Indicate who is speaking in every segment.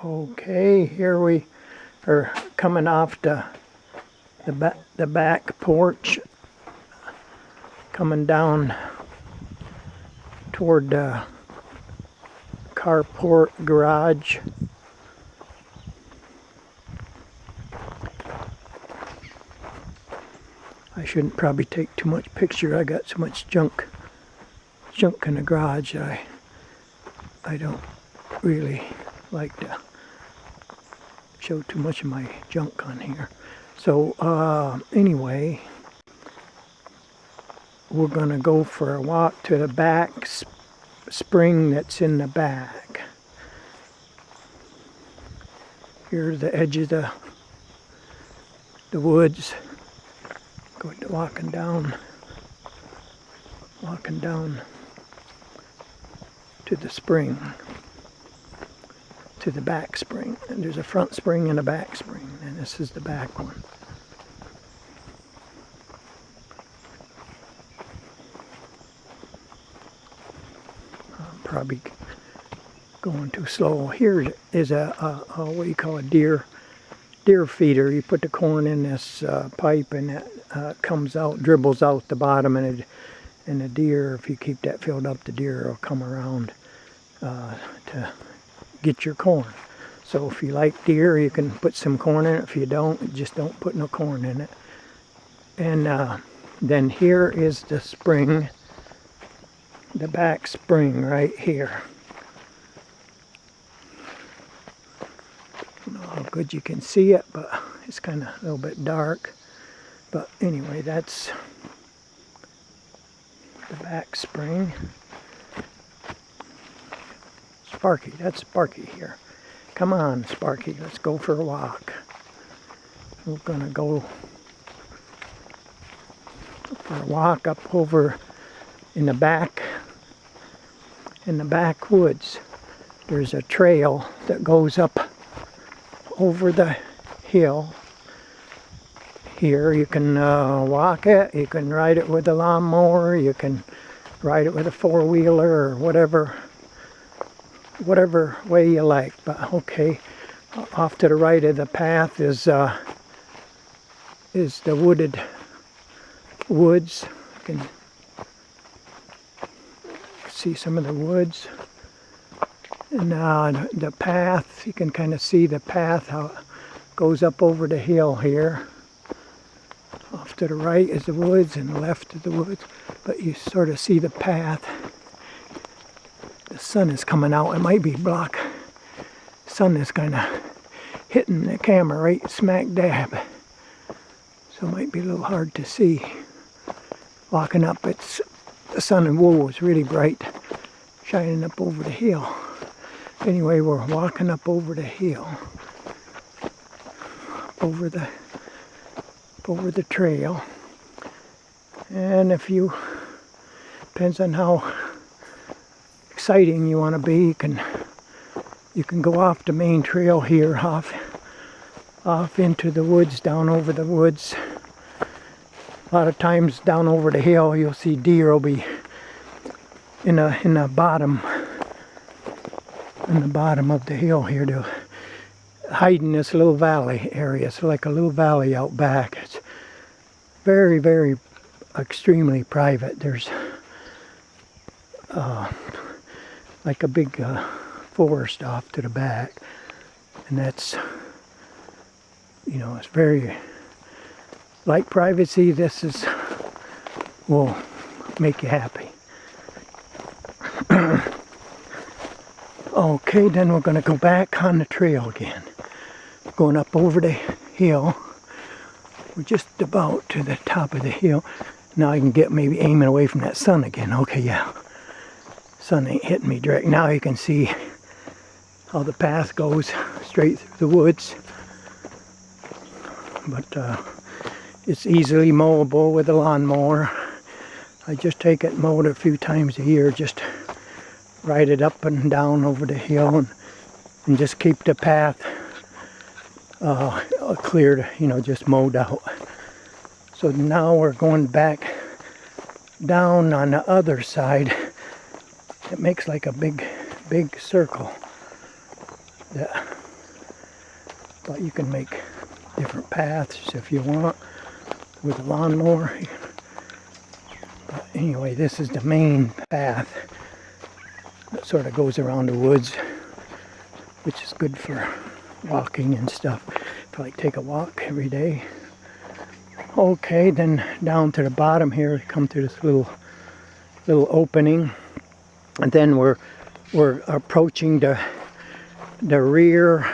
Speaker 1: Okay, here we are coming off the back porch, coming down toward the carport garage. I shouldn't probably take too much picture. I got so much junk in the garage. I don't really like to show too much of my junk on here. So anyway, we're gonna go for a walk to the back spring that's in the back. Here's the edge of the woods. Walking down to the spring, to the back spring. And there's a front spring and a back spring, and this is the back one. I'm probably going too slow. Here is a what do you call a deer feeder. You put the corn in this pipe, and it comes out, dribbles out the bottom, and the deer, if you keep that filled up, the deer will come around to get your corn. So if you like deer, you can put some corn in it. If you don't, just don't put no corn in it. And then here is the spring, the back spring right here. I don't know how good you can see it, but it's kind of a little bit dark. But anyway, that's the back spring. Sparky, that's Sparky here. Come on, Sparky, let's go for a walk. We're gonna go for a walk up over in the backwoods. There's a trail that goes up over the hill. Here you can walk it, you can ride it with a lawnmower, you can ride it with a four-wheeler, or whatever way you like. But okay, off to the right of the path is the wooded woods. You can see some of the woods. And the path, you can kind of see the path, how it goes up over the hill here. Off to the right is the woods, and the left is the woods, but you sort of see the path. The sun is coming out. It might be block. The sun is kind of hitting the camera right smack dab, so it might be a little hard to see. Walking up, the sun and wool is really bright, shining up over the hill. Anyway, we're walking up over the hill, over the trail, and depends on how exciting you want to be, you can go off the main trail here, off into the woods, down over the woods. A lot of times down over the hill, you'll see deer will be in the bottom of the hill here. They'll hide in this little valley area. It's like a little valley out back. It's very, very extremely private. There's like a big forest off to the back, and that's, it's very like privacy. This will make you happy. Okay, then we're going to go back on the trail again, going up over the hill. We're just about to the top of the hill. Now I can get maybe aiming away from that sun again. Okay, yeah. Sun ain't hitting me direct. Now you can see how the path goes straight through the woods. But it's easily mowable with a lawnmower. I just take it and mow it a few times a year. Just ride it up and down over the hill, and just keep the path cleared, just mowed out. So now we're going back down on the other side. It makes like a big circle. but you can make different paths if you want with a lawnmower. But anyway, this is the main path that sort of goes around the woods, which is good for walking and stuff. Probably take a walk every day. Okay, then down to the bottom here, we come to this little opening, and then we're approaching the rear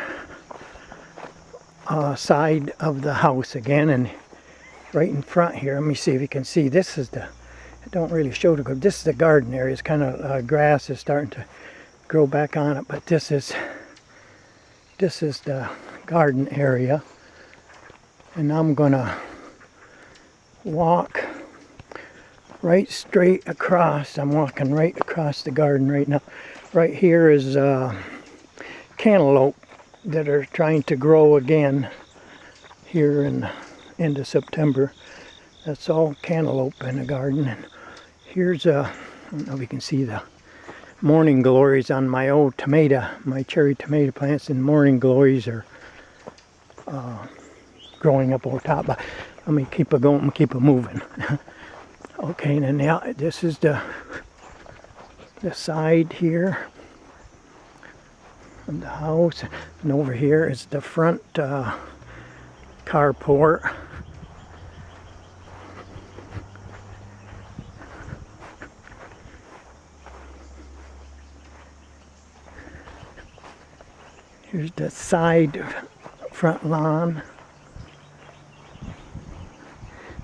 Speaker 1: side of the house again, and right in front here, let me see if you can see, this is the, I don't really show the good, this is the garden area. It's kind of grass is starting to grow back on it, but this is the garden area, and I'm gonna walk right straight across. I'm walking right across the garden right now. Right here is cantaloupe that are trying to grow again here in the end of September. That's all cantaloupe in the garden. And here's I don't know if you can see the morning glories on my old tomato, my cherry tomato plants, and morning glories are growing up over top. But let me keep it going and keep it moving. Okay, and now this is the side here of the house, and over here is the front carport. Here's the side front lawn.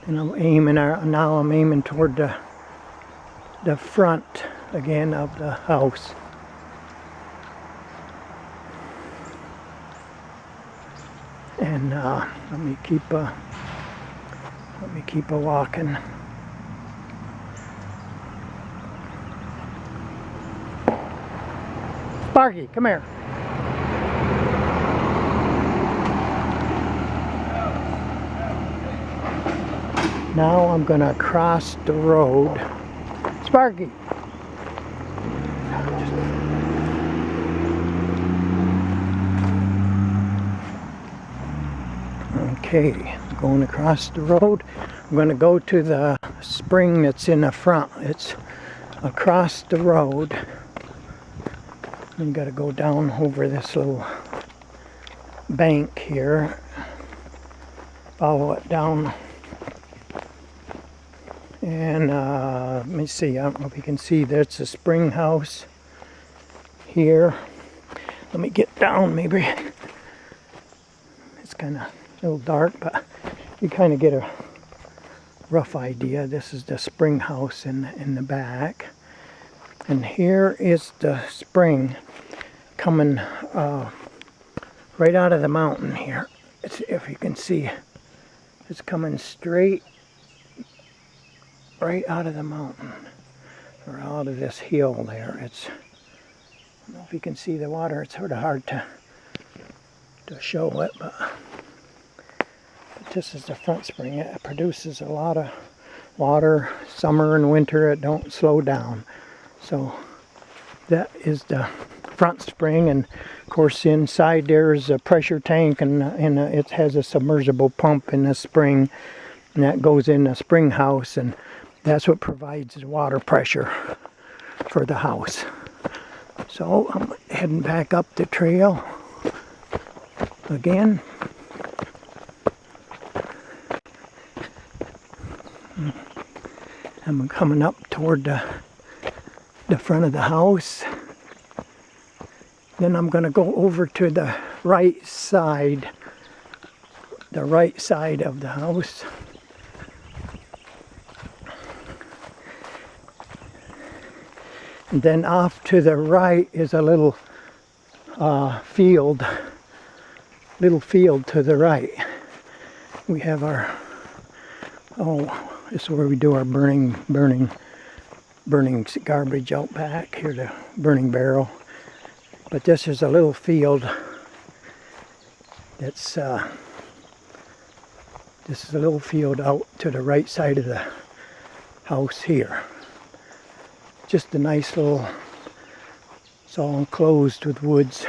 Speaker 1: And I'm aiming toward the front again of the house. And let me keep walking. Sparky, come here. Now I'm gonna cross the road. Sparky! Okay, I'm going across the road. I'm gonna go to the spring that's in the front. It's across the road. You gotta go down over this little bank here. Follow it down. And let me see, I don't know if you can see, there's a spring house here. Let me get down maybe. It's kind of a little dark, but you kind of get a rough idea. This is the spring house in the back. And here is the spring coming right out of the mountain here. If you can see, it's coming straight right out of the mountain, or out of this hill there. I don't know if you can see the water. It's sort of hard to show it, but this is the front spring. It produces a lot of water, summer and winter. It don't slow down. So that is the front spring, and of course inside there's a pressure tank, and it has a submersible pump in the spring, and that goes in the spring house, and that's what provides the water pressure for the house. So I'm heading back up the trail again. I'm coming up toward the front of the house. Then I'm going to go over to the right side of the house. And then off to the right is a little field to the right. We have our, this is where we do our burning garbage out back here, the burning barrel. But this is a little field that's this is a little field out to the right side of the house here. Just a nice little, it's all enclosed with woods.